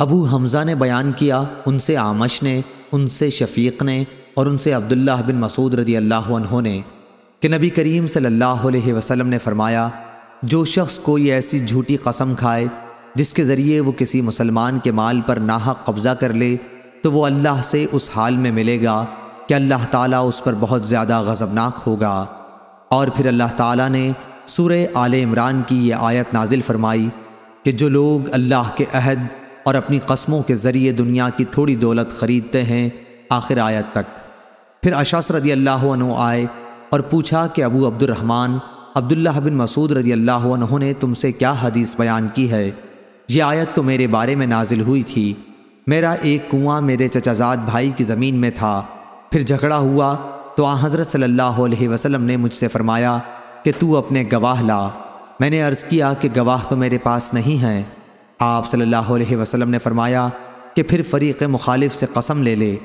ابو حمزہ نے بیان کیا، ان سے اعمش نے، ان سے شفیق نے اور ان سے عبداللہ بن مسعود رضی اللہ عنہ نے کہ نبی کریم صلی اللہ علیہ وسلم نے فرمایا، جو شخص کوئی ایسی جھوٹی قسم کھائے جس کے ذریعے وہ کسی مسلمان کے مال پر ناحق قبضہ کر لے تو وہ اللہ سے اس حال میں ملے گا کہ اللہ تعالیٰ اس پر بہت زیادہ غضبناک ہوگا۔ اور پھر اللہ تعالیٰ نے سورہ آل عمران کی یہ آیت نازل فرمائی کہ جو لوگ اللہ کے عہد اور اپنی قسموں کے ذریعے دنیا کی تھوڑی دولت خریدتے ہیں، آخر آیت تک۔ پھر اشعث رضی اللہ عنہ آئے اور پوچھا کہ ابو عبد الرحمن عبداللہ بن مسعود رضی اللہ عنہ نے تم سے کیا حدیث بیان کی ہے؟ یہ آیت تو میرے بارے میں نازل ہوئی تھی۔ میرا ایک کنواں میرے چچا زاد بھائی کی زمین میں تھا، پھر جھگڑا ہوا تو آن حضرت صلی اللہ علیہ وسلم نے مجھ سے فرمایا کہ تو اپنے گواہ لا۔ میں نے عرض کیا کہ گواہ تو میرے پاس نہیں ہیں۔ آپ صلی اللہ علیہ وسلم نے فرمایا کہ پھر فریق مخالف سے قسم لے لے۔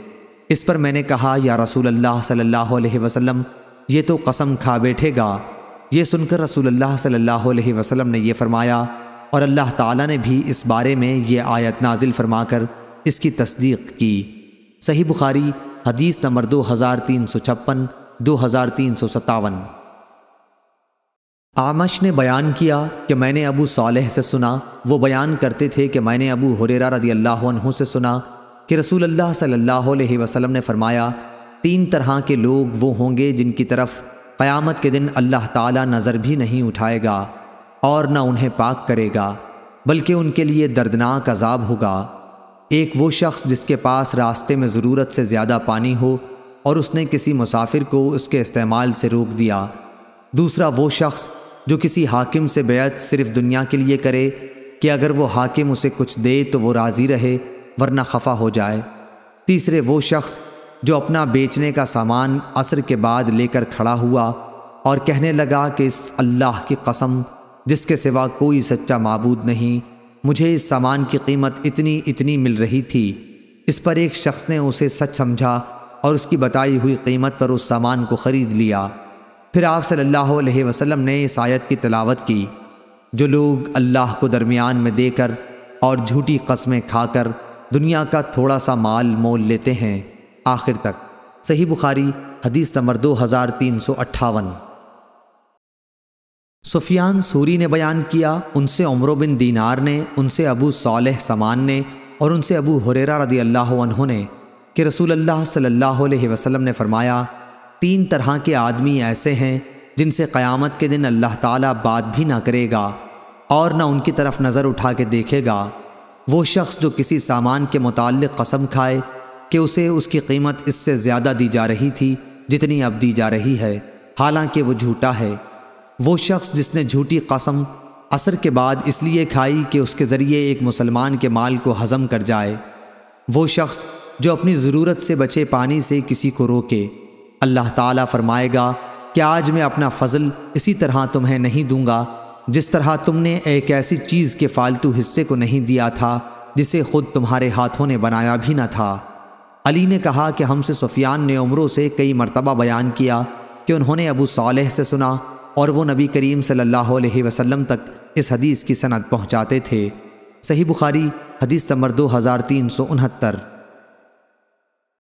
اس پر میں نے کہا، یا رسول اللہ صلی اللہ علیہ وسلم، یہ تو قسم کھا بیٹھے گا۔ یہ سن کر رسول اللہ صلی اللہ علیہ وسلم نے یہ فرمایا، اور اللہ تعالیٰ نے بھی اس بارے میں یہ آیت نازل فرما کر اس کی تصدیق کی۔ صحیح بخاری حدیث نمبر 2356، 2357۔ اعمش نے بیان کیا کہ میں نے ابو صالح سے سنا، وہ بیان کرتے تھے کہ میں نے ابو ہریرہ رضی اللہ عنہ سے سنا کہ رسول اللہ صلی اللہ علیہ وسلم نے فرمایا، 3 طرح کے لوگ وہ ہوں گے جن کی طرف قیامت کے دن اللہ تعالیٰ نظر بھی نہیں اٹھائے گا اور نہ انہیں پاک کرے گا، بلکہ ان کے لیے دردناک عذاب ہوگا۔ ایک وہ شخص جس کے پاس راستے میں ضرورت سے زیادہ پانی ہو اور اس نے کسی مسافر کو اس کے استعمال سے روک دیا۔ دوسرا وہ شخص جو کسی حاکم سے بیعت صرف دنیا کے لیے کرے کہ اگر وہ حاکم اسے کچھ دے تو وہ راضی رہے ورنہ خفا ہو جائے۔ تیسرے وہ شخص جو اپنا بیچنے کا سامان عصر کے بعد لے کر کھڑا ہوا اور کہنے لگا کہ اس اللہ کی قسم جس کے سوا کوئی سچا معبود نہیں، مجھے اس سامان کی قیمت اتنی مل رہی تھی۔ اس پر ایک شخص نے اسے سچ سمجھا اور اس کی بتائی ہوئی قیمت پر اس سامان کو خرید لیا۔ پھر آپ صلی اللہ علیہ وسلم نے اس آیت کی تلاوت کی، جو لوگ اللہ کو درمیان میں دے کر اور جھوٹی قسمیں کھا کر دنیا کا تھوڑا سا مال مول لیتے ہیں، آخر تک۔ صحیح بخاری حدیث نمبر 2358۔ سفیان ثوری نے بیان کیا، ان سے عمرو بن دینار نے، ان سے ابو صالح سمان نے اور ان سے ابو ہریرہ رضی اللہ عنہ نے کہ رسول اللہ صلی اللہ علیہ وسلم نے فرمایا، 3 طرح کے آدمی ایسے ہیں جن سے قیامت کے دن اللہ تعالیٰ بات بھی نہ کرے گا اور نہ ان کی طرف نظر اٹھا کے دیکھے گا۔ وہ شخص جو کسی سامان کے متعلق قسم کھائے کہ اسے اس کی قیمت اس سے زیادہ دی جا رہی تھی جتنی اب دی جا رہی ہے، حالانکہ وہ جھوٹا ہے۔ وہ شخص جس نے جھوٹی قسم عصر کے بعد اس لیے کھائی کہ اس کے ذریعے ایک مسلمان کے مال کو ہضم کر جائے۔ وہ شخص جو اپنی ضرورت سے بچے پانی سے کسی کو روکے، اللہ تعالیٰ فرمائے گا کہ آج میں اپنا فضل اسی طرح تمہیں نہیں دوں گا جس طرح تم نے ایک ایسی چیز کے فالتو حصے کو نہیں دیا تھا جسے خود تمہارے ہاتھوں نے بنایا بھی نہ تھا۔ علی نے کہا کہ ہم سے سفیان نے عمرو سے کئی مرتبہ بیان کیا کہ انہوں نے ابو صالح سے سنا اور وہ نبی کریم صلی اللہ علیہ وسلم تک اس حدیث کی سند پہنچاتے تھے۔ صحیح بخاری حدیث نمبر 2369۔